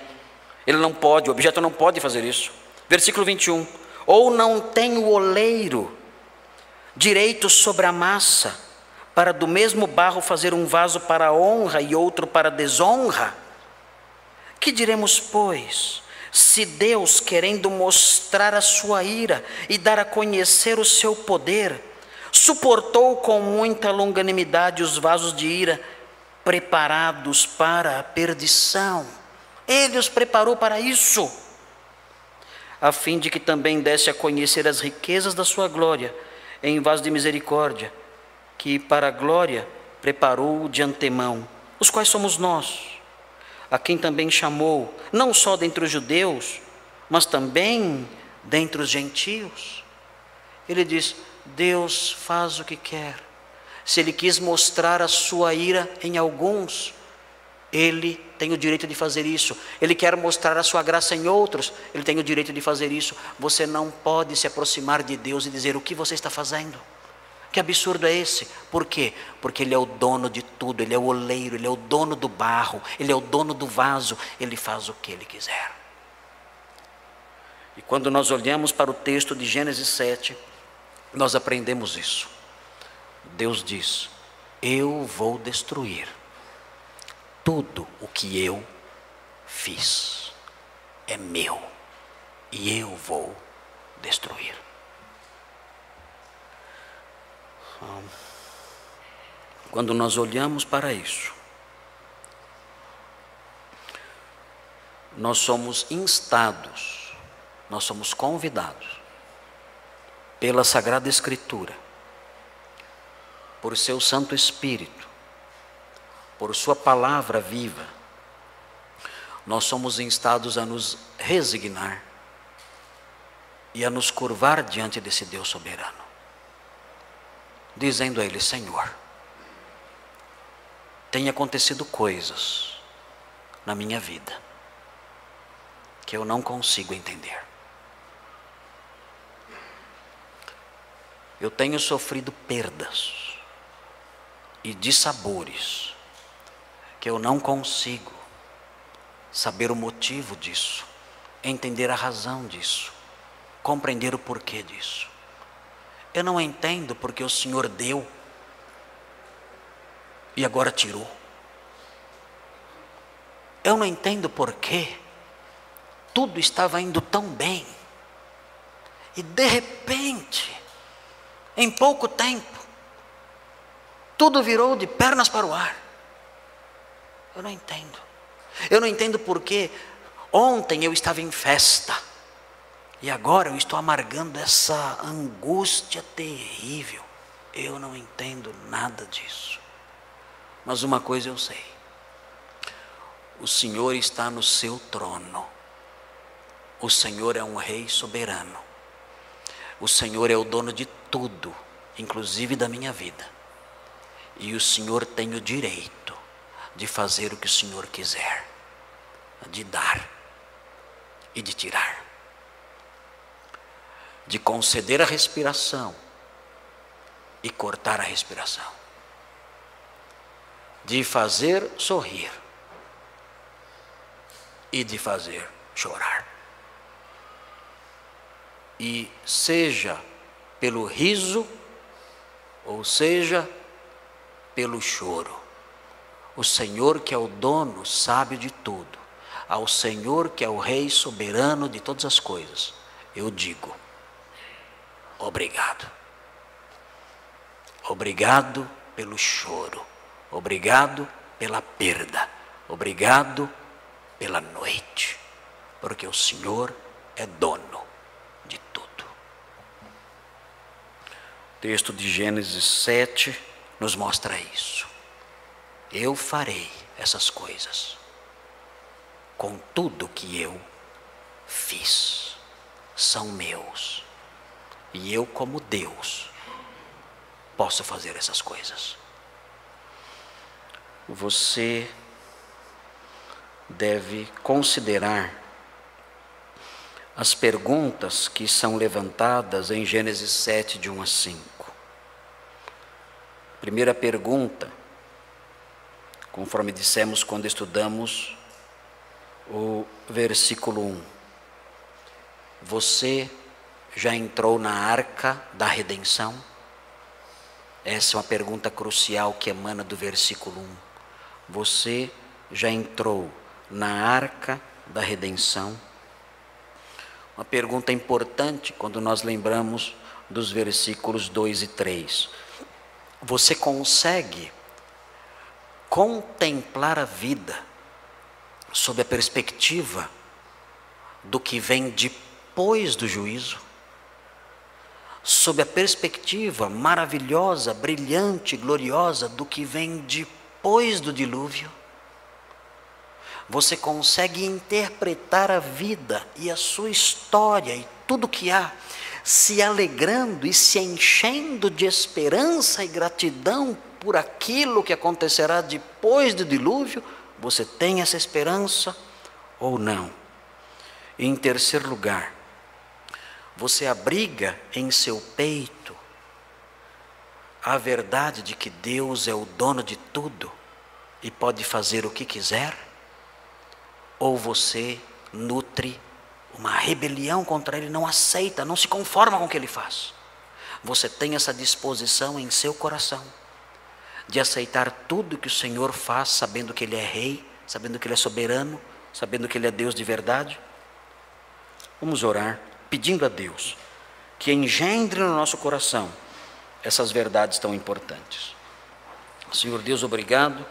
Speaker 1: Ele não pode, o objeto não pode fazer isso. Versículo 21. Ou não tem o oleiro direito sobre a massa, para do mesmo barro fazer um vaso para a honra e outro para a desonra? Que diremos, pois, se Deus, querendo mostrar a sua ira e dar a conhecer o seu poder, suportou com muita longanimidade os vasos de ira preparados para a perdição? Ele os preparou para isso, a fim de que também desse a conhecer as riquezas da sua glória em vasos de misericórdia, que para a glória preparou de antemão, os quais somos nós, a quem também chamou, não só dentre os judeus, mas também dentre os gentios. Ele diz: Deus faz o que quer. Se Ele quis mostrar a sua ira em alguns, Ele tem o direito de fazer isso. Ele quer mostrar a sua graça em outros, Ele tem o direito de fazer isso. Você não pode se aproximar de Deus e dizer: o que você está fazendo? Que absurdo é esse? Por quê? Porque Ele é o dono de tudo, Ele é o oleiro, Ele é o dono do barro, Ele é o dono do vaso, Ele faz o que Ele quiser. E quando nós olhamos para o texto de Gênesis 7, nós aprendemos isso. Deus diz: eu vou destruir tudo o que eu fiz, é meu, e eu vou destruir. Quando nós olhamos para isso, nós somos instados, nós somos convidados pela Sagrada Escritura, por seu Santo Espírito, por sua palavra viva, nós somos instados a nos resignar e a nos curvar diante desse Deus soberano, dizendo a Ele: Senhor, tem acontecido coisas na minha vida que eu não consigo entender. Eu tenho sofrido perdas e dissabores que eu não consigo saber o motivo disso, entender a razão disso, compreender o porquê disso. Eu não entendo porque o Senhor deu e agora tirou. Eu não entendo porquê tudo estava indo tão bem e de repente, em pouco tempo, tudo virou de pernas para o ar. Eu não entendo. Eu não entendo porque ontem eu estava em festa e agora eu estou amargando essa angústia terrível. Eu não entendo nada disso. Mas uma coisa eu sei: o Senhor está no seu trono. O Senhor é um rei soberano. O Senhor é o dono de tudo, inclusive da minha vida. E o Senhor tem o direito de fazer o que o Senhor quiser, de dar e de tirar, de conceder a respiração e cortar a respiração, de fazer sorrir e de fazer chorar. E seja pelo riso ou seja pelo choro, o Senhor, que é o dono sábio de tudo, ao Senhor, que é o Rei soberano de todas as coisas, eu digo: obrigado. Obrigado pelo choro, obrigado pela perda, obrigado pela noite, porque o Senhor é dono de tudo. Texto de Gênesis 7, nos mostra isso. Eu farei essas coisas com tudo que eu fiz. São meus. E eu, como Deus, posso fazer essas coisas. Você deve considerar as perguntas que são levantadas em Gênesis 7, de 1 a 5. Primeira pergunta, conforme dissemos quando estudamos o versículo 1. Você já entrou na arca da redenção? Essa é uma pergunta crucial que emana do versículo 1. Você já entrou na arca da redenção? Uma pergunta importante quando nós lembramos dos versículos 2 e 3. Você consegue contemplar a vida sob a perspectiva do que vem depois do juízo? Sob a perspectiva maravilhosa, brilhante, gloriosa do que vem depois do dilúvio? Você consegue interpretar a vida e a sua história e tudo que há, se alegrando e se enchendo de esperança e gratidão por aquilo que acontecerá depois do dilúvio? Você tem essa esperança ou não? E em terceiro lugar, você abriga em seu peito a verdade de que Deus é o dono de tudo e pode fazer o que quiser? Ou você nutre uma rebelião contra Ele, não aceita, não se conforma com o que Ele faz? Você tem essa disposição em seu coração de aceitar tudo que o Senhor faz, sabendo que Ele é Rei, sabendo que Ele é soberano, sabendo que Ele é Deus de verdade? Vamos orar, pedindo a Deus que engendre no nosso coração essas verdades tão importantes. Senhor Deus, obrigado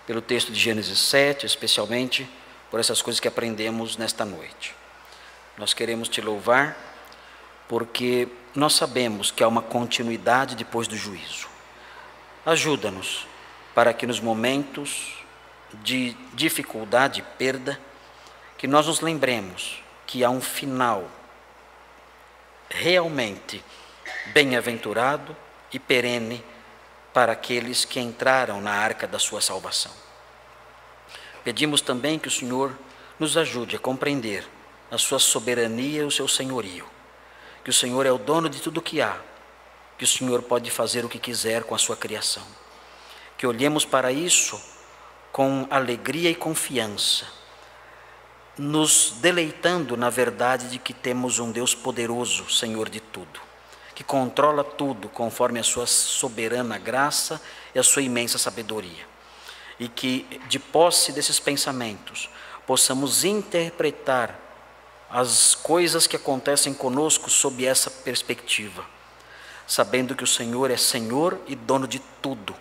Speaker 1: pelo texto de Gênesis 7, especialmente por essas coisas que aprendemos nesta noite. Nós queremos te louvar porque nós sabemos que há uma continuidade depois do juízo. Ajuda-nos para que nos momentos de dificuldade e perda, que nós nos lembremos que há um final realmente bem-aventurado e perene para aqueles que entraram na arca da sua salvação. Pedimos também que o Senhor nos ajude a compreender a sua soberania e o seu senhorio, que o Senhor é o dono de tudo o que há, que o Senhor pode fazer o que quiser com a sua criação, que olhemos para isso com alegria e confiança, nos deleitando na verdade de que temos um Deus poderoso, Senhor de tudo, que controla tudo conforme a sua soberana graça e a sua imensa sabedoria. E que, de posse desses pensamentos, possamos interpretar as coisas que acontecem conosco sob essa perspectiva, sabendo que o Senhor é Senhor e dono de tudo,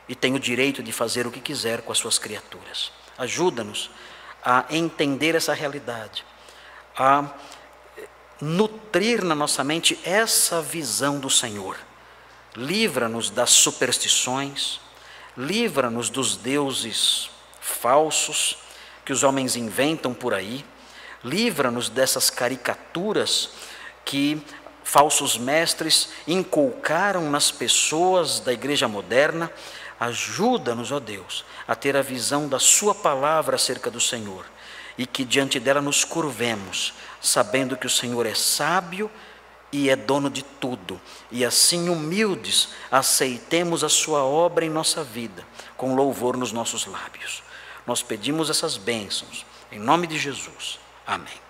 Speaker 1: e tem o direito de fazer o que quiser com as suas criaturas. Ajuda-nos a entender essa realidade, a nutrir na nossa mente essa visão do Senhor. Livra-nos das superstições, livra-nos dos deuses falsos que os homens inventam por aí, livra-nos dessas caricaturas que falsos mestres inculcaram nas pessoas da igreja moderna. Ajuda-nos, ó Deus, a ter a visão da sua palavra acerca do Senhor e que diante dela nos curvemos, sabendo que o Senhor é sábio e é dono de tudo, e assim humildes aceitemos a sua obra em nossa vida, com louvor nos nossos lábios. Nós pedimos essas bênçãos, em nome de Jesus. Amém.